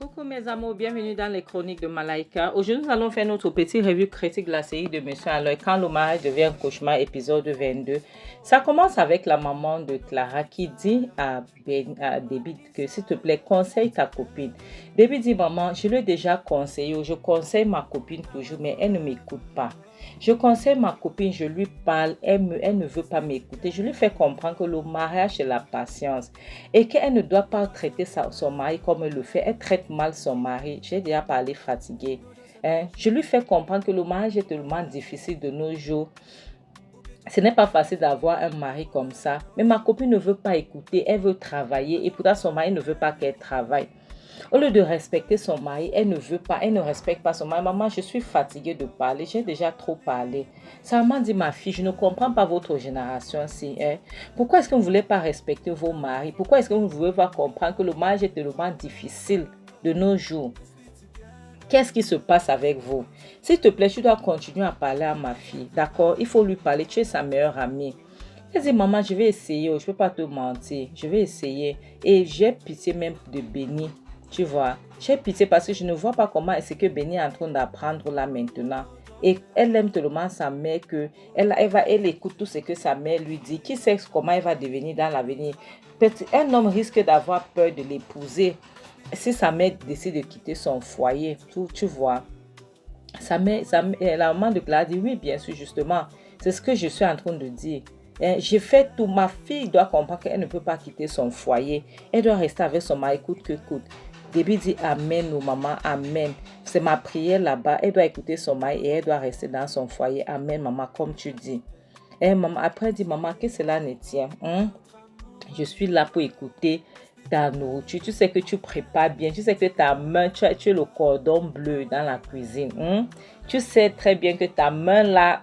Coucou mes amours, bienvenue dans les chroniques de Malaika. Aujourd'hui, nous allons faire notre petit revue critique de la série de Monsieur Aloy, Quand le mariage devient un cauchemar, épisode 22. Ça commence avec la maman de Clara qui dit à Debbie que s'il te plaît, conseille ta copine. Debbie dit, maman, je l'ai déjà conseillé, je conseille ma copine toujours, mais elle ne m'écoute pas. Je conseille ma copine, je lui parle, elle ne veut pas m'écouter. Je lui fais comprendre que le mariage, c'est la patience et qu'elle ne doit pas traiter son mari comme elle le fait. Elle traite mal son mari. J'ai déjà parlé fatiguée. Je lui fais comprendre que le mariage est tellement difficile de nos jours. Ce n'est pas facile d'avoir un mari comme ça. Mais ma copine ne veut pas écouter. Elle veut travailler et pourtant son mari ne veut pas qu'elle travaille. Au lieu de respecter son mari, elle ne veut pas, elle ne respecte pas son mari. Maman, je suis fatiguée de parler, j'ai déjà trop parlé. Ça m'a dit, ma fille, je ne comprends pas votre génération. Pourquoi est-ce que vous ne voulez pas respecter vos maris? Pourquoi est-ce que vous ne voulez pas comprendre que le mariage est tellement difficile de nos jours? Qu'est-ce qui se passe avec vous? S'il te plaît, tu dois continuer à parler à ma fille. D'accord? Il faut lui parler, tu es sa meilleure amie. Elle dit, maman, je vais essayer, je ne peux pas te mentir, je vais essayer. Et j'ai pitié même de Béni. Tu vois, j'ai pitié parce que je ne vois pas comment est-ce que Béni est en train d'apprendre là maintenant. Et elle aime tellement sa mère que elle écoute tout ce que sa mère lui dit. Qui sait comment elle va devenir dans l'avenir? Un homme risque d'avoir peur de l'épouser si sa mère décide de quitter son foyer. Tu vois. La maman de Clara dit, oui, bien sûr, justement. C'est ce que je suis en train de dire. J'ai fait tout. Ma fille doit comprendre qu'elle ne peut pas quitter son foyer. Elle doit rester avec son mari coûte que coûte. Debbie dit amen, maman, amen. C'est ma prière là-bas. Elle doit écouter son mari et elle doit rester dans son foyer. Amen, maman, comme tu dis. Maman, après, elle dit, maman, que cela ne tient. Je suis là pour écouter ta nourriture. Tu sais que tu prépares bien. Tu sais que ta main, tu es le cordon bleu dans la cuisine. Tu sais très bien que ta main là,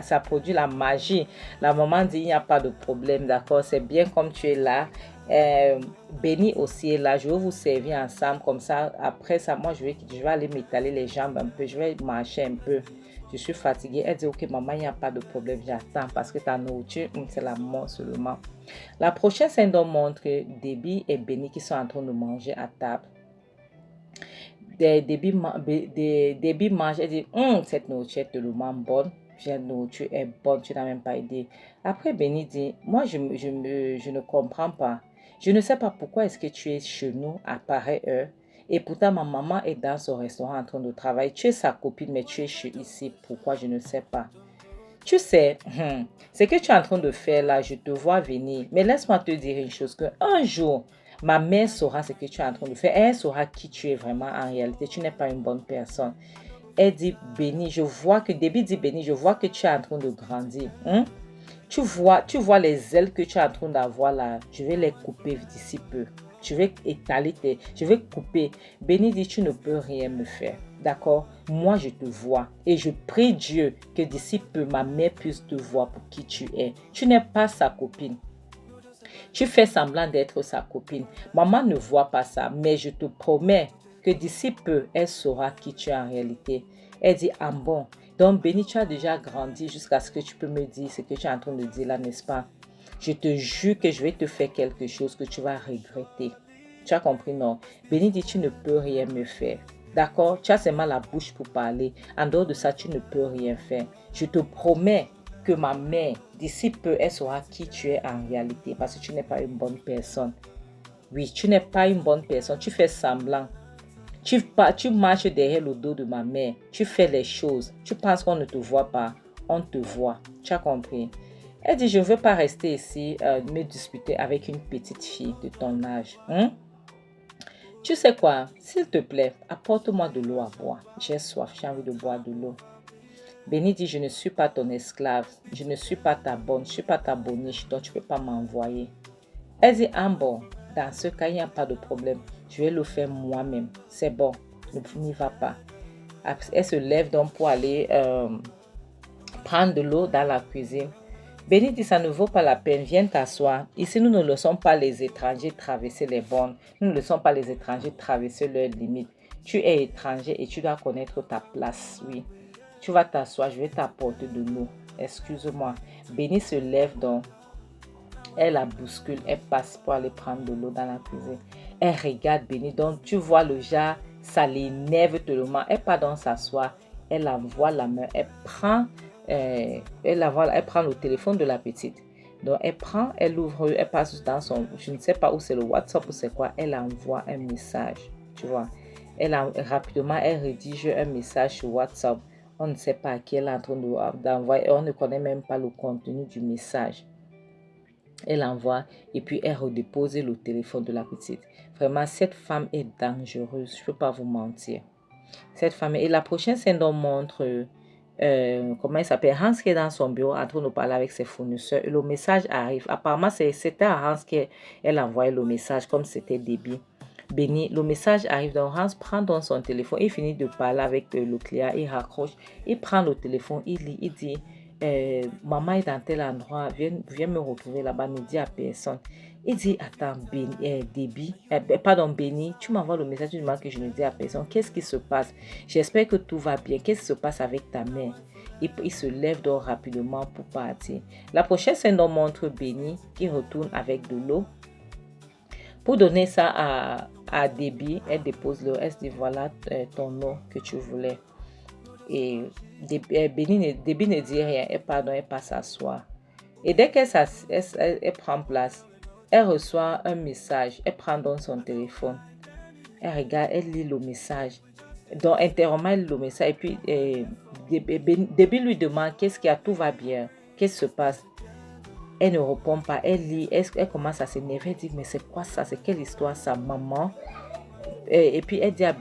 ça produit la magie. La maman dit, il n'y a pas de problème, d'accord? C'est bien comme tu es là. Béni aussi est là. Je vais vous servir ensemble. Comme ça, après ça, moi, je vais aller m'étaler les jambes un peu. Je vais marcher un peu. Je suis fatiguée. Elle dit, ok, maman, il n'y a pas de problème. J'attends parce que ta nourriture, c'est la mort seulement. La prochaine scène montre Debbie et Béni qui sont en train de manger à table. Debbie mange, elle dit, cette nourriture est tellement bonne. Cette nourriture est bonne, tu n'as même pas idée. Après, Béni dit, moi, je ne comprends pas. Je ne sais pas pourquoi est-ce que tu es chez nous à pareille heure. Et pourtant, ma maman est dans son restaurant en train de travailler. Tu es sa copine, mais tu es ici. Pourquoi? Je ne sais pas. Tu sais, ce que tu es en train de faire là, je te vois venir. Mais laisse-moi te dire une chose, qu'un jour, ma mère saura ce que tu es en train de faire. Elle saura qui tu es vraiment en réalité. Tu n'es pas une bonne personne. Elle dit, Béni, Debbie dit, Béni, je vois que tu es en train de grandir. Tu vois les ailes que tu es en train d'avoir là. Je vais les couper d'ici peu. Je vais je vais couper. Béni dit, tu ne peux rien me faire. D'accord? Moi, je te vois. Et je prie Dieu que d'ici peu, ma mère puisse te voir pour qui tu es. Tu n'es pas sa copine. Tu fais semblant d'être sa copine. Maman ne voit pas ça. Mais je te promets que d'ici peu, elle saura qui tu es en réalité. Elle dit, ah bon. Donc, Béni, tu as déjà grandi jusqu'à ce que tu peux me dire ce que tu es en train de dire là, n'est-ce pas? Je te jure que je vais te faire quelque chose que tu vas regretter. Tu as compris, non? Béni dit, tu ne peux rien me faire. D'accord? Tu as seulement la bouche pour parler. En dehors de ça, tu ne peux rien faire. Je te promets que ma mère, d'ici peu, elle saura qui tu es en réalité. Parce que tu n'es pas une bonne personne. Oui, tu n'es pas une bonne personne. Tu fais semblant. Tu marches derrière le dos de ma mère. Tu fais les choses. Tu penses qu'on ne te voit pas. On te voit. Tu as compris? Elle dit, je ne veux pas rester ici, me disputer avec une petite fille de ton âge. Tu sais quoi? S'il te plaît, apporte-moi de l'eau à boire. J'ai soif, j'ai envie de boire de l'eau. Béni dit, je ne suis pas ton esclave. Je ne suis pas ta bonne. Je ne suis pas ta boniche, donc tu ne peux pas m'envoyer. Elle dit, bon, dans ce cas, il n'y a pas de problème. Je vais le faire moi-même. C'est bon, n'y va pas. Elle se lève donc pour aller prendre de l'eau dans la cuisine. Béni dit, ça ne vaut pas la peine, viens t'asseoir. Ici, nous ne laissons pas les étrangers traverser les bornes. Nous ne laissons pas les étrangers traverser leurs limites. Tu es étranger et tu dois connaître ta place, oui. Tu vas t'asseoir, je vais t'apporter de l'eau. Excuse-moi. Béni se lève donc Elle la bouscule, elle passe pour aller prendre de l'eau dans la cuisine. Elle regarde Béni, donc tu vois le genre, ça l'énerve tellement. Elle part dans s'asseoir, elle envoie la main, elle prend le téléphone de la petite. Donc elle prend, elle ouvre, elle passe dans son, je ne sais pas où c'est le WhatsApp ou c'est quoi, elle envoie un message, tu vois. Rapidement, elle rédige un message sur WhatsApp. On ne sait pas à qui elle est en train d'envoyer, on ne connaît même pas le contenu du message. Elle envoie et puis elle redépose le téléphone de la petite. Vraiment, cette femme est dangereuse, je ne peux pas vous mentir. Cette femme, et la prochaine scène on montre comment il s'appelle, Hans qui est dans son bureau en train de parler avec ses fournisseurs et le message arrive. Apparemment, c'était à Hans qu'elle envoyait le message comme c'était débit. Béni, le message arrive, donc Hans prend dans son téléphone, il finit de parler avec le client, il raccroche, il prend le téléphone, il lit, il dit maman est dans tel endroit, viens me retrouver là-bas, ne dis à personne. Il dit attends, Béni, tu m'envoies le message, tu demandes que je ne dis à personne, qu'est-ce qui se passe? J'espère que tout va bien, qu'est-ce qui se passe avec ta mère? Il se lève donc rapidement pour partir. La prochaine scène nous montre Béni qui retourne avec de l'eau. Pour donner ça à Debbie, elle dépose l'eau, elle se dit voilà ton eau que tu voulais. Et Debbie ne dit rien, elle passe s'asseoir. Et dès qu'elle prend place, elle reçoit un message, elle prend dans son téléphone, elle regarde, elle lit le message. Donc, interrompant, elle lit le message et puis Debbie lui demande qu'est-ce qu'il y a, tout va bien, qu'est-ce qui se passe? Elle ne répond pas, elle lit, elle commence à s'énerver, elle dit mais c'est quoi ça, c'est quelle histoire ça, maman? Et puis elle dit à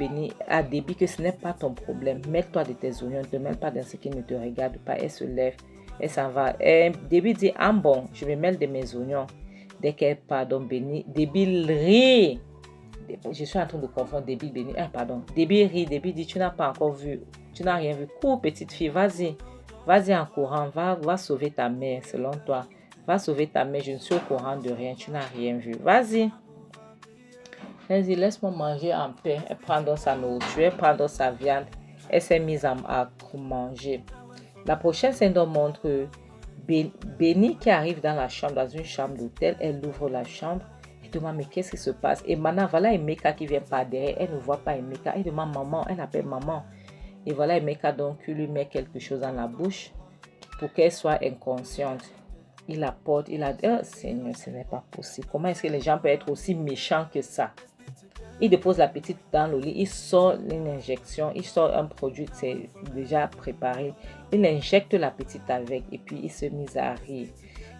Debbie que ce n'est pas ton problème, mêle-toi de tes oignons, ne te mêle pas dans ce qui ne te regarde pas. Elle se lève, elle s'en va. Et Debbie dit ah bon, je me mêle de mes oignons. Dès qu'elle pardon Debbie rit. Je suis en train de confondre Debbie Béni. Ah pardon, Debbie rit, Debbie dit tu n'as pas encore vu, tu n'as rien vu. Cours petite fille, vas-y en courant, va sauver ta mère selon toi. Va sauver ta mère, je ne suis au courant de rien, tu n'as rien vu. Vas-y. Elle dit, laisse-moi manger en paix. Elle prend dans sa nourriture, elle prend dans sa viande. Elle s'est mise à manger. La prochaine scène nous montre Béni qui arrive dans une chambre d'hôtel. Elle ouvre la chambre. Elle demande, mais qu'est-ce qui se passe? Et maintenant, voilà Emeka qui vient par derrière. Elle ne voit pas Emeka. Elle demande maman. Elle appelle maman. Et voilà Emeka donc qui lui met quelque chose dans la bouche pour qu'elle soit inconsciente. Il la porte. Il a dit, oh Seigneur, ce n'est pas possible. Comment est-ce que les gens peuvent être aussi méchants que ça? Il dépose la petite dans le lit, il sort une injection, il sort un produit, c'est déjà préparé. Il injecte la petite avec et puis il se met à rire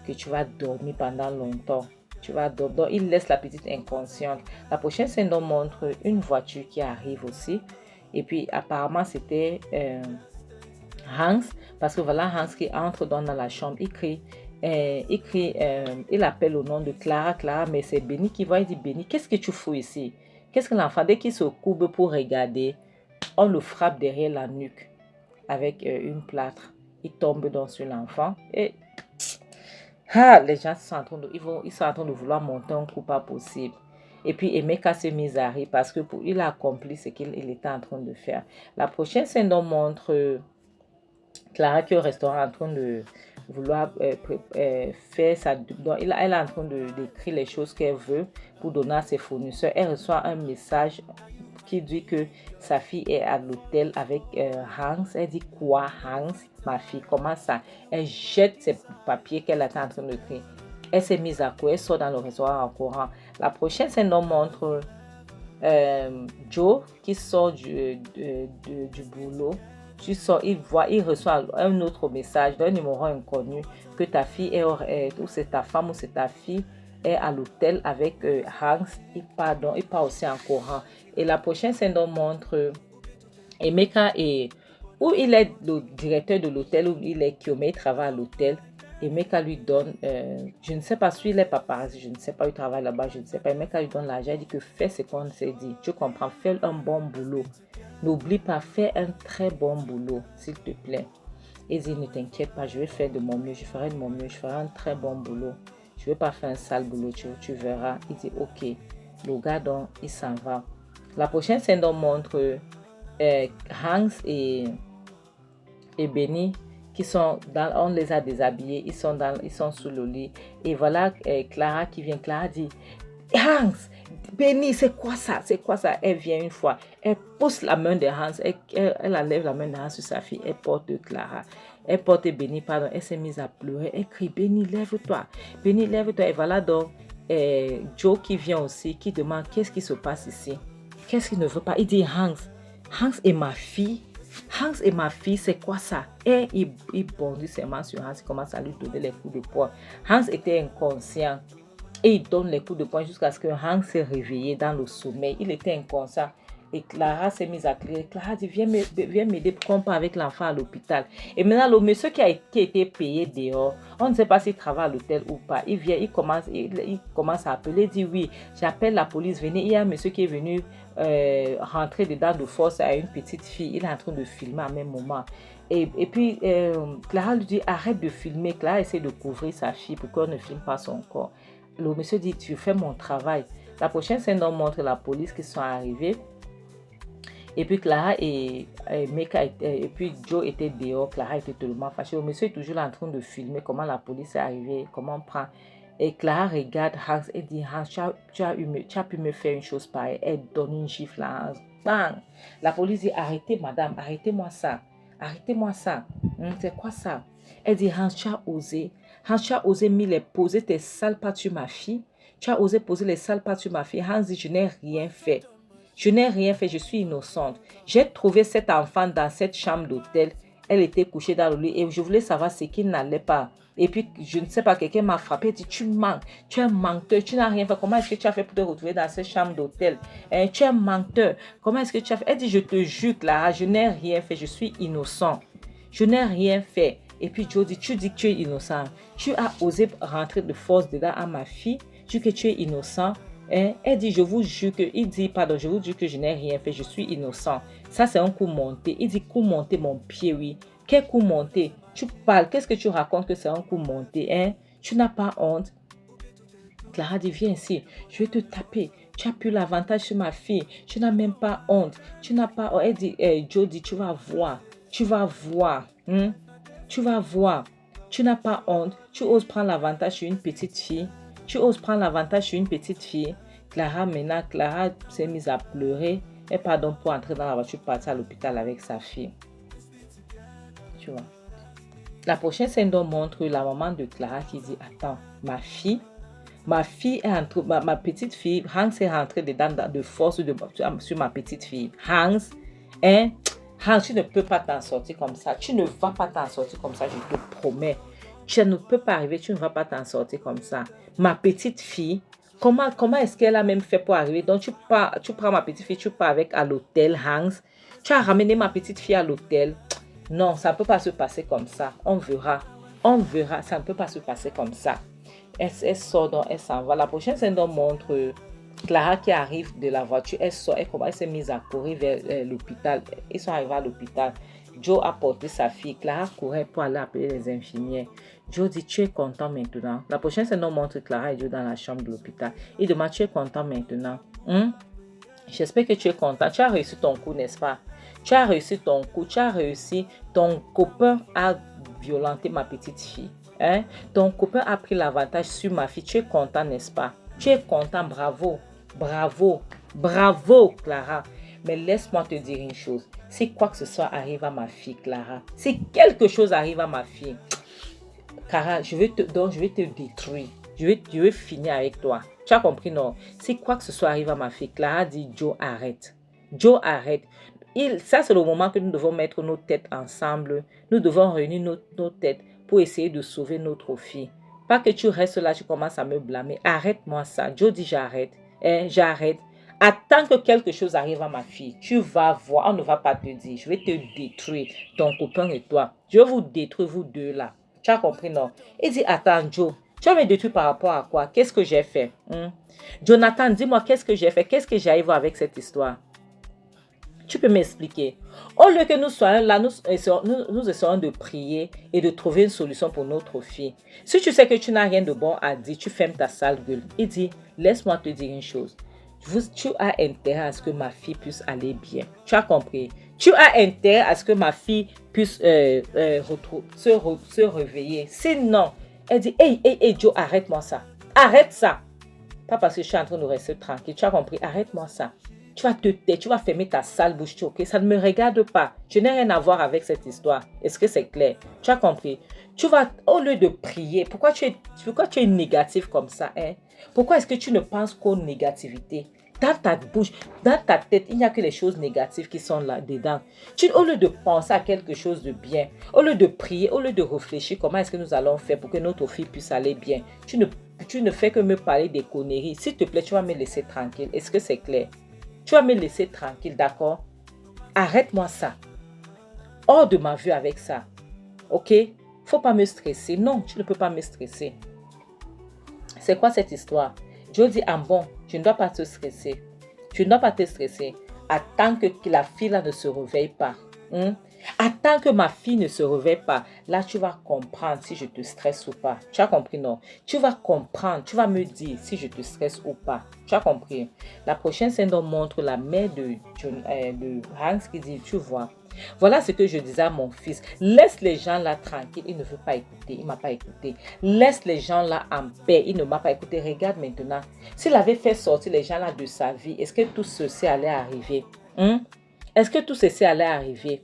que tu vas dormir pendant longtemps. Tu vas dormir. Donc, il laisse la petite inconsciente. La prochaine scène nous montre une voiture qui arrive aussi. Et puis apparemment c'était Hans, parce que voilà Hans qui entre dans la chambre, il appelle au nom de Clara, mais c'est Béni qui va, il dit Béni, qu'est-ce que tu fous ici? Qu'est-ce que l'enfant, dès qu'il se courbe pour regarder, on le frappe derrière la nuque avec une plâtre. Il tombe sur l'enfant et les gens sont en train de vouloir monter un coup pas possible. Et puis Emeka s'est mis à rire parce que il a accompli ce qu'il était en train de faire. La prochaine scène nous montre Clara qui est au restaurant en train de vouloir faire ça. Donc, elle est en train d'écrire les choses qu'elle veut pour donner à ses fournisseurs. Elle reçoit un message qui dit que sa fille est à l'hôtel avec Hans. Elle dit quoi Hans? Ma fille, comment ça? Elle jette ses papiers qu'elle était en train d'écrire. Elle s'est mise à courir, elle sort dans le restaurant en courant. La prochaine scène nous montre Joe qui sort du boulot. Il reçoit un autre message d'un numéro inconnu que ta fille ou c'est ta femme ou c'est ta fille est à l'hôtel avec Hans. Il part aussi en courant. Et la prochaine scène nous montre Emeka où il est le directeur de l'hôtel, où il est Kiome, il travaille à l'hôtel. Emeka lui donne, je ne sais pas si il est paparazzi, je ne sais pas, il travaille là-bas, je ne sais pas. Emeka lui donne l'argent, il dit que fais ce qu'on s'est dit. Tu comprends, fais un bon boulot. N'oublie pas, fais un très bon boulot, s'il te plaît. Il dit, ne t'inquiète pas, je vais faire de mon mieux, je ferai de mon mieux, je ferai un très bon boulot. Je ne vais pas faire un sale boulot, tu verras. Il dit, ok. Le gars, donc, il s'en va. La prochaine scène, on montre Hans et Béni on les a déshabillés, ils sont sous le lit. Et voilà Clara qui vient. Clara dit, Hans, Benny, c'est quoi ça? C'est quoi ça? Elle vient une fois, elle pousse la main de Hans, elle enlève la main de Hans sur sa fille, elle porte Clara. Elle porte Benny, pardon, elle s'est mise à pleurer, elle crie, Benny, lève-toi. Benny, lève-toi. Et voilà donc Joe qui vient aussi, qui demande, qu'est-ce qui se passe ici? Qu'est-ce qu'il ne veut pas? Il dit, Hans est ma fille. Hans est ma fille, c'est quoi ça? Et il bondit ses mains sur Hans, il commence à lui donner les coups de poing. Hans était inconscient et il donne les coups de poing jusqu'à ce que Hans s'est réveillé dans le sommeil. Il était inconscient. Et Clara s'est mise à crier. Clara dit, viens m'aider pour qu'on parte avec l'enfant à l'hôpital. Et maintenant, le monsieur qui a été payé dehors, on ne sait pas s'il travaille à l'hôtel ou pas. Il vient, il commence à appeler, il dit, oui, j'appelle la police, venez. Il y a un monsieur qui est venu rentrer dedans de force à une petite fille. Il est en train de filmer en même moment. Et puis, Clara lui dit, arrête de filmer. Clara essaie de couvrir sa fille pour qu'on ne filme pas son corps. Le monsieur dit, tu fais mon travail. La prochaine scène, on montre la police qui sont arrivés. Et puis Clara et puis Joe étaient dehors. Clara était tellement fâchée. Le monsieur est toujours là en train de filmer comment la police est arrivée, comment on prend. Et Clara regarde Hans et dit, Hans, tu as pu me faire une chose pareille. Elle donne une gifle à Hans. Bang! La police dit, arrêtez madame, arrêtez-moi ça. Arrêtez-moi ça. C'est quoi ça? Elle dit, Hans, tu as osé. Hans, tu as osé poser tes sales pattes sur ma fille. Tu as osé poser les sales pattes sur ma fille. Hans dit, je n'ai rien fait. Je n'ai rien fait, je suis innocente. J'ai trouvé cet enfant dans cette chambre d'hôtel. Elle était couchée dans le lit et je voulais savoir ce qui n'allait pas. Et puis, je ne sais pas, quelqu'un m'a frappé et dit, tu mens, tu es un menteur, tu n'as rien fait. Comment est-ce que tu as fait pour te retrouver dans cette chambre d'hôtel? Tu es un menteur. Comment est-ce que tu as fait? Elle dit, je te jure, Clara, je n'ai rien fait, je suis innocent. Je n'ai rien fait. Et puis, Joe dit, tu dis que tu es innocent. Tu as osé rentrer de force dedans à ma fille. Tu dis que tu es innocent. Elle dit, je vous jure que, il dit, pardon, je vous jure que je n'ai rien fait, je suis innocent. Ça, c'est un coup monté. Il dit, coup monté, mon pied, oui. Quel coup monté? Tu parles, qu'est-ce que tu racontes que c'est un coup monté, Tu n'as pas honte? Clara dit, viens ici, je vais te taper. Tu as pris l'avantage sur ma fille. Tu n'as même pas honte. Tu n'as pas honte. Elle dit, Joe dit, tu vas voir. Tu vas voir. Tu vas voir. Tu n'as pas honte. Tu oses prendre l'avantage sur une petite fille. Tu oses prendre l'avantage sur une petite fille. Clara s'est mise à pleurer. Et pardon pour entrer dans la voiture, partir à l'hôpital avec sa fille. Tu vois. La prochaine scène montre la maman de Clara qui dit, attends, ma fille est entrée, ma petite fille, Hans est rentré dedans de force sur ma petite fille. Hans, tu ne peux pas t'en sortir comme ça. Tu ne vas pas t'en sortir comme ça, je te promets. Tu ne peux pas arriver, tu ne vas pas t'en sortir comme ça. Ma petite fille, comment est-ce qu'elle a même fait pour arriver? Donc, tu prends ma petite fille, tu pars avec à l'hôtel, Hans. Tu as ramené ma petite fille à l'hôtel. Non, ça ne peut pas se passer comme ça. On verra, ça ne peut pas se passer comme ça. Elle sort, donc elle s'en va. La prochaine scène montre Clara qui arrive de la voiture. Elle sort, elle s'est mise à courir vers l'hôpital. Ils sont arrivés à l'hôpital. Joe a porté sa fille. Clara courait pour aller appeler les infirmières. Joe dit, tu es content maintenant? La prochaine scène montre Clara et Joe dans la chambre de l'hôpital. Il demande, tu es content maintenant? J'espère que tu es content. Tu as réussi ton coup, n'est-ce pas? Tu as réussi ton coup. Tu as réussi. Ton copain a violenté ma petite fille. Ton copain a pris l'avantage sur ma fille. Tu es content, n'est-ce pas? Tu es content, bravo. Bravo. Bravo, Clara. Mais laisse-moi te dire une chose. Si quoi que ce soit arrive à ma fille, Clara, si quelque chose arrive à ma fille, Clara, je vais te détruire. Je vais finir avec toi. Tu as compris, non? Si quoi que ce soit arrive à ma fille, Clara dit, Joe, arrête. Joe, arrête. Ça, c'est le moment que nous devons mettre nos têtes ensemble. Nous devons réunir nos têtes pour essayer de sauver notre fille. Pas que tu restes là, tu commences à me blâmer. Arrête-moi ça. Joe dit, j'arrête. J'arrête. Attends que quelque chose arrive à ma fille. Tu vas voir. On ne va pas te dire. Je vais te détruire. Ton copain et toi. Je vais vous détruire, vous deux là. Tu as compris, non? Il dit, attends, Joe. Tu vas me détruire par rapport à quoi? Qu'est-ce que j'ai fait? Jonathan, dis-moi, qu'est-ce que j'ai fait? Qu'est-ce que j'arrive avec cette histoire? Tu peux m'expliquer? Au lieu que nous soyons là, nous essayons de prier et de trouver une solution pour notre fille. Si tu sais que tu n'as rien de bon à dire, tu fermes ta sale gueule. Il dit, laisse-moi te dire une chose. Tu as intérêt à ce que ma fille puisse aller bien. Tu as compris? Tu as intérêt à ce que ma fille puisse se réveiller. Sinon, elle dit, hey, Joe, arrête-moi ça. Arrête ça. Pas parce que je suis en train de rester tranquille. Tu as compris? Arrête-moi ça. Tu vas te taire, tu vas fermer ta sale bouche, ok? Ça ne me regarde pas. Je n'ai rien à voir avec cette histoire. Est-ce que c'est clair? Tu as compris? Tu vas, au lieu de prier, pourquoi tu es négatif comme ça, hein? Pourquoi est-ce que tu ne penses qu'aux négativités? Dans ta bouche, dans ta tête, il n'y a que les choses négatives qui sont là dedans. Au lieu de penser à quelque chose de bien, au lieu de prier, au lieu de réfléchir comment est-ce que nous allons faire pour que notre fille puisse aller bien, tu ne fais que me parler des conneries. S'il te plaît, tu vas me laisser tranquille. Est-ce que c'est clair? Tu vas me laisser tranquille, d'accord? Arrête-moi ça. Hors de ma vue avec ça. Ok? Faut pas me stresser. Non, tu ne peux pas me stresser. C'est quoi cette histoire? Je dis, ah bon, tu ne dois pas te stresser. Tu ne dois pas te stresser. Attends que la fille là ne se réveille pas. Attends que ma fille ne se réveille pas. Là, tu vas comprendre si je te stresse ou pas. Tu as compris, non? Tu vas comprendre. Tu vas me dire si je te stresse ou pas. Tu as compris? La prochaine scène montre la mère de Hanks qui dit, tu vois, voilà ce que je disais à mon fils. Laisse les gens là tranquilles. Il ne veut pas écouter. Il ne m'a pas écouté. Laisse les gens là en paix. Il ne m'a pas écouté. Regarde maintenant. S'il avait fait sortir les gens là de sa vie, est-ce que tout ceci allait arriver? Est-ce que tout ceci allait arriver?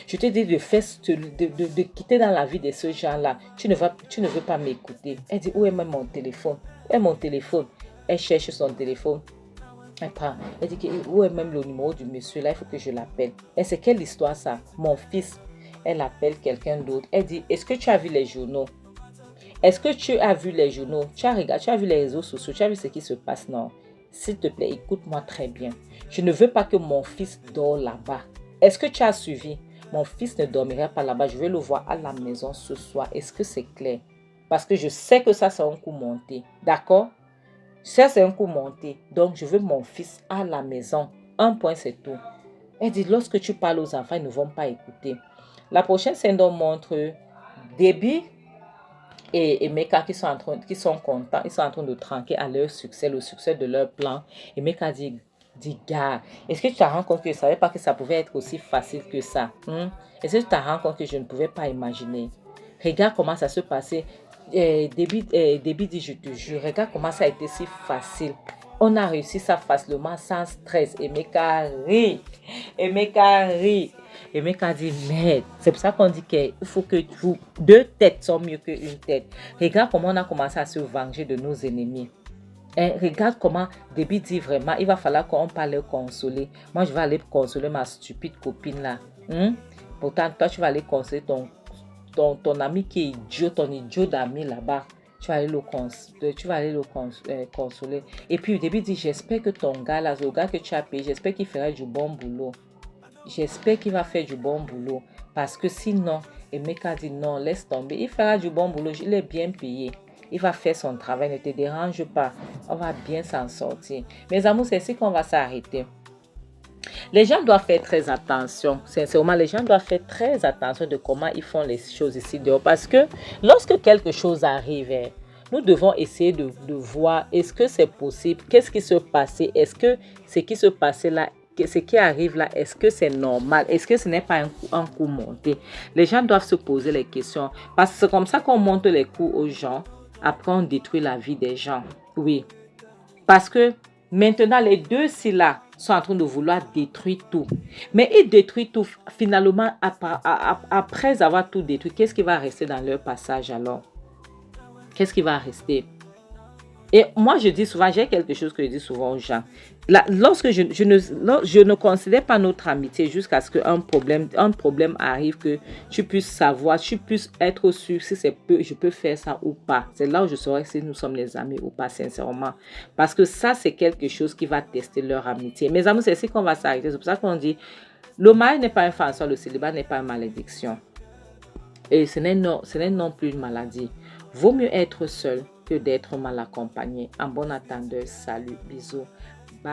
Je te dis de quitter dans la vie de ce gens-là. Tu ne veux pas m'écouter. Elle dit, où est même mon téléphone? Où est mon téléphone? Elle cherche son téléphone. Elle prend. Elle dit, où est même le numéro du monsieur là? Il faut que je l'appelle. Et c'est quelle histoire ça? Mon fils. Elle appelle quelqu'un d'autre. Elle dit, est-ce que tu as vu les journaux? Est-ce que tu as vu les journaux? Tu as vu les réseaux sociaux? Tu as vu ce qui se passe? Non. S'il te plaît, écoute-moi très bien. Je ne veux pas que mon fils dort là-bas. Est-ce que tu as suivi? Mon fils ne dormira pas là-bas. Je vais le voir à la maison ce soir. Est-ce que c'est clair? Parce que je sais que ça, c'est un coup monté. D'accord? Ça, c'est un coup monté. Donc, je veux mon fils à la maison. Un point, c'est tout. Elle dit, lorsque tu parles aux enfants, ils ne vont pas écouter. La prochaine scène montre Debbie et Mecca qui sont contents. Ils sont en train de tranquer à leur succès, le succès de leur plan. Et Mecca dit, gars, est-ce que tu te rends compte que je ne savais pas que ça pouvait être aussi facile que ça? Est-ce que tu te rends compte que je ne pouvais pas imaginer? Regarde comment ça se passait. Debbie dit, je te jure, regarde comment ça a été si facile. On a réussi ça facilement, sans stress. Et Mecca rit. Et Mecca dit, merde. C'est pour ça qu'on dit qu'il faut que deux têtes sont mieux qu'une tête. Regarde comment on a commencé à se venger de nos ennemis. Regarde comment Debbie dit vraiment, il va falloir qu'on parle le consoler. Moi, je vais aller consoler ma stupide copine là. Pourtant, toi, tu vas aller consoler ton ami qui est idiot, ton idiot d'ami là-bas. Tu vas aller le consoler. Et puis, Debbie dit, j'espère que ton gars là, le gars que tu as payé, j'espère qu'il fera du bon boulot. J'espère qu'il va faire du bon boulot. Parce que sinon, Emeka dit, non, laisse tomber. Il fera du bon boulot, il est bien payé. Il va faire son travail, ne te dérange pas. On va bien s'en sortir. Mes amours, c'est ici qu'on va s'arrêter. Les gens doivent faire très attention. Sincèrement, les gens doivent faire très attention de comment ils font les choses ici dehors. Parce que lorsque quelque chose arrive, nous devons essayer de voir est-ce que c'est possible, qu'est-ce qui se passait, est-ce que ce qui se passait là, ce qui arrive là, est-ce que c'est normal, est-ce que ce n'est pas un coup monté? Les gens doivent se poser les questions. Parce que c'est comme ça qu'on monte les coups aux gens. Après, on détruit la vie des gens. Oui. Parce que maintenant, les deux là sont en train de vouloir détruire tout. Mais ils détruisent tout. Finalement, après avoir tout détruit, qu'est-ce qui va rester dans leur passage alors? Qu'est-ce qui va rester? Et moi, je dis souvent, j'ai quelque chose que je dis souvent aux gens. Lorsque je ne considère pas notre amitié jusqu'à ce qu'un problème arrive, que tu puisses savoir, tu puisses être sûr si je peux faire ça ou pas. C'est là où je saurai si nous sommes les amis ou pas, sincèrement. Parce que ça, c'est quelque chose qui va tester leur amitié. Mes amis, c'est ici qu'on va s'arrêter. C'est pour ça qu'on dit, le mariage n'est pas un farceur, le célibat n'est pas une malédiction. Et ce n'est non plus une maladie. Vaut mieux être seul que d'être mal accompagné. En bon attendeur, salut, bisous, bye.